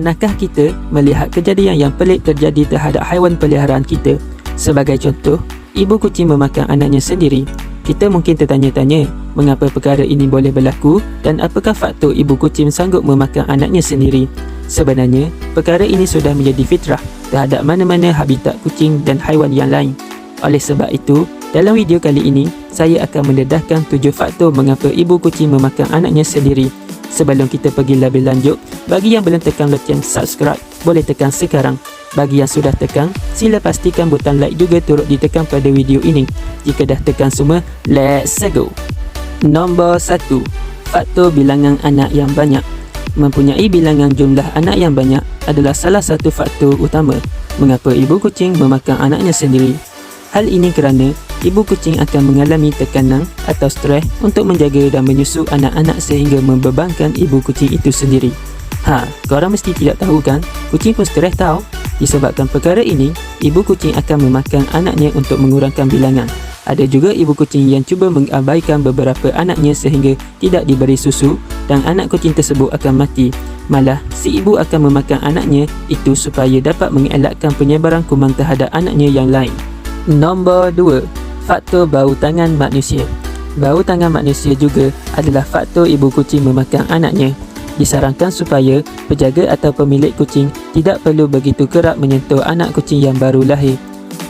Pernahkah kita melihat kejadian yang pelik terjadi terhadap haiwan peliharaan kita? Sebagai contoh, ibu kucing memakan anaknya sendiri. Kita mungkin tertanya-tanya, mengapa perkara ini boleh berlaku dan apakah faktor ibu kucing sanggup memakan anaknya sendiri? Sebenarnya, perkara ini sudah menjadi fitrah terhadap mana-mana habitat kucing dan haiwan yang lain. Oleh sebab itu, dalam video kali ini, saya akan mendedahkan 7 faktor mengapa ibu kucing memakan anaknya sendiri. Sebelum kita pergi lebih lanjut, bagi yang belum tekan loceng subscribe, boleh tekan sekarang. Bagi yang sudah tekan, sila pastikan butang like juga turut ditekan pada video ini. Jika dah tekan semua, let's go! Nombor 1. Faktor bilangan anak yang banyak. Mempunyai bilangan jumlah anak yang banyak adalah salah satu faktor utama mengapa ibu kucing memakan anaknya sendiri. Hal ini kerana ibu kucing akan mengalami tekanan atau stres untuk menjaga dan menyusu anak-anak sehingga membebankan ibu kucing itu sendiri. Korang mesti tidak tahu kan? Kucing pun stres tau. Disebabkan perkara ini, ibu kucing akan memakan anaknya untuk mengurangkan bilangan. Ada juga ibu kucing yang cuba mengabaikan beberapa anaknya sehingga tidak diberi susu dan anak kucing tersebut akan mati. Malah, si ibu akan memakan anaknya itu supaya dapat mengelakkan penyebaran kuman terhadap anaknya yang lain. Nombor 2. Faktor bau tangan manusia. Bau tangan manusia juga adalah faktor ibu kucing memakan anaknya. Disarankan supaya penjaga atau pemilik kucing tidak perlu begitu kerap menyentuh anak kucing yang baru lahir.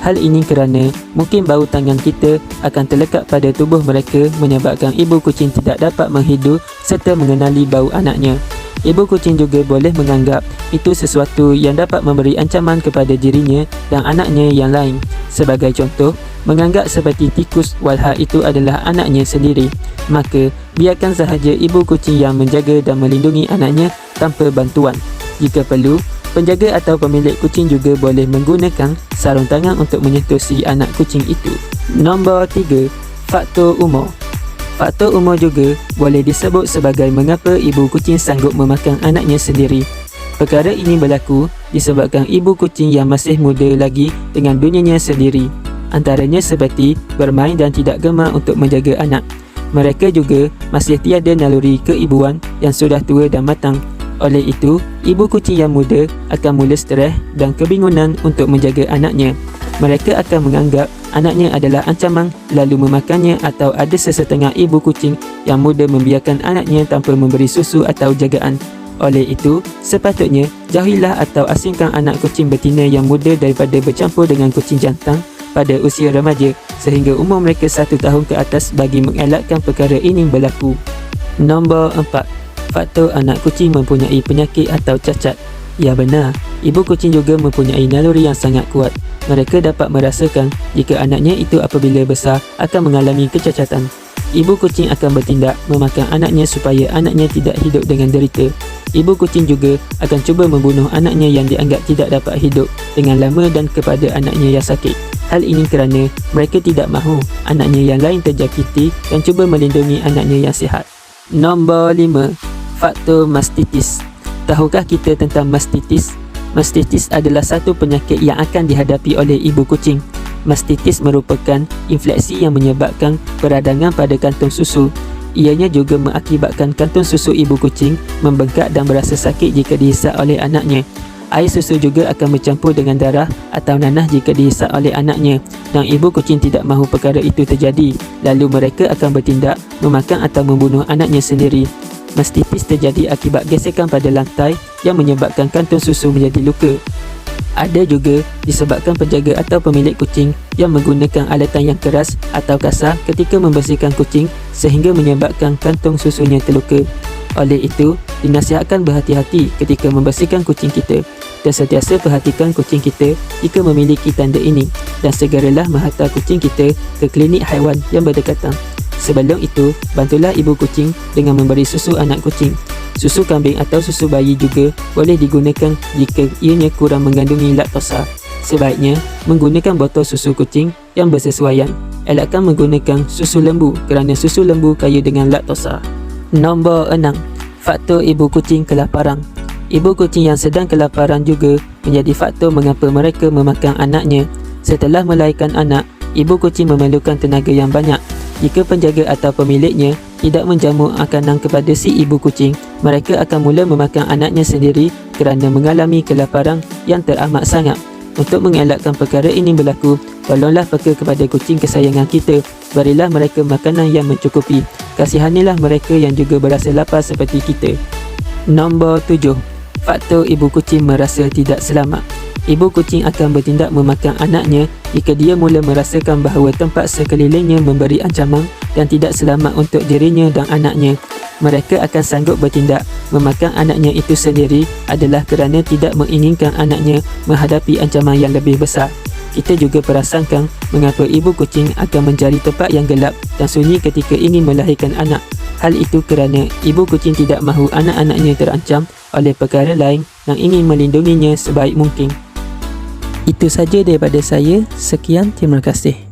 Hal ini kerana mungkin bau tangan kita akan terlekat pada tubuh mereka menyebabkan ibu kucing tidak dapat menghidu serta mengenali bau anaknya. Ibu kucing juga boleh menganggap itu sesuatu yang dapat memberi ancaman kepada dirinya dan anaknya yang lain. Sebagai contoh, menganggap seperti tikus walhal itu adalah anaknya sendiri. Maka, biarkan sahaja ibu kucing yang menjaga dan melindungi anaknya tanpa bantuan. Jika perlu, penjaga atau pemilik kucing juga boleh menggunakan sarung tangan untuk menyentuh si anak kucing itu. Nombor 3. Faktor umur. Faktor umur juga boleh disebut sebagai mengapa ibu kucing sanggup memakan anaknya sendiri. Perkara ini berlaku disebabkan ibu kucing yang masih muda lagi dengan dunianya sendiri. Antaranya seperti bermain dan tidak gemar untuk menjaga anak. Mereka juga masih tiada naluri keibuan yang sudah tua dan matang. Oleh itu, ibu kucing yang muda akan mula stres dan kebingungan untuk menjaga anaknya. Mereka akan menganggap anaknya adalah ancaman lalu memakannya atau ada sesetengah ibu kucing yang muda membiarkan anaknya tanpa memberi susu atau jagaan. Oleh itu, sepatutnya jauhilah atau asingkan anak kucing betina yang muda daripada bercampur dengan kucing jantan pada usia remaja sehingga umur mereka 1 tahun ke atas bagi mengelakkan perkara ini berlaku. Nombor 4. Faktor anak kucing mempunyai penyakit atau cacat. Ya benar, ibu kucing juga mempunyai naluri yang sangat kuat. Mereka dapat merasakan jika anaknya itu apabila besar akan mengalami kecacatan. Ibu kucing akan bertindak memakan anaknya supaya anaknya tidak hidup dengan derita. Ibu kucing juga akan cuba membunuh anaknya yang dianggap tidak dapat hidup dengan lama dan kepada anaknya yang sakit. Hal ini kerana mereka tidak mahu anaknya yang lain terjangkiti dan cuba melindungi anaknya yang sihat. Nombor 5. Faktor mastitis. Tahukah kita tentang mastitis? Mastitis adalah satu penyakit yang akan dihadapi oleh ibu kucing. Mastitis merupakan infeksi yang menyebabkan peradangan pada kantung susu. Ianya juga mengakibatkan kantung susu ibu kucing membengkak dan berasa sakit jika dihisap oleh anaknya. Air susu juga akan bercampur dengan darah atau nanah jika dihisap oleh anaknya dan ibu kucing tidak mahu perkara itu terjadi. Lalu mereka akan bertindak memakan atau membunuh anaknya sendiri. Mastitis terjadi akibat gesekan pada lantai yang menyebabkan kantung susu menjadi luka. Ada juga disebabkan penjaga atau pemilik kucing yang menggunakan alatan yang keras atau kasar ketika membersihkan kucing sehingga menyebabkan kantung susunya terluka. Oleh itu, dinasihatkan berhati-hati ketika membersihkan kucing kita dan sentiasa perhatikan kucing kita jika memiliki tanda ini dan segeralah menghantar kucing kita ke klinik haiwan yang berdekatan. Sebelum itu, bantulah ibu kucing dengan memberi susu anak kucing. Susu kambing atau susu bayi juga boleh digunakan jika ianya kurang mengandungi laktosa. Sebaiknya menggunakan botol susu kucing yang bersesuaian. Elakkan menggunakan susu lembu kerana susu lembu kaya dengan laktosa. Nombor 6. Faktor ibu kucing kelaparan. Ibu kucing yang sedang kelaparan juga menjadi faktor mengapa mereka memakan anaknya. Setelah melahirkan anak, ibu kucing memerlukan tenaga yang banyak. Jika penjaga atau pemiliknya tidak menjamu makanan kepada si ibu kucing, Mereka akan mula memakan anaknya sendiri kerana mengalami kelaparan yang teramat sangat. Untuk mengelakkan perkara ini berlaku, tolonglah peka kepada kucing kesayangan kita. Berilah mereka makanan yang mencukupi. Kasihanilah mereka yang juga berasa lapar seperti kita. Nombor 7. Faktor ibu kucing merasa tidak selamat. Ibu kucing akan bertindak memakan anaknya jika dia mula merasakan bahawa tempat sekelilingnya memberi ancaman dan tidak selamat untuk dirinya dan anaknya. Mereka akan sanggup bertindak memakan anaknya itu sendiri adalah kerana tidak menginginkan anaknya menghadapi ancaman yang lebih besar. Kita juga perasakan mengapa ibu kucing akan mencari tempat yang gelap dan sunyi ketika ingin melahirkan anak. Hal itu kerana ibu kucing tidak mahu anak-anaknya terancam oleh perkara lain yang ingin melindunginya sebaik mungkin. Itu saja daripada saya. Sekian, terima kasih.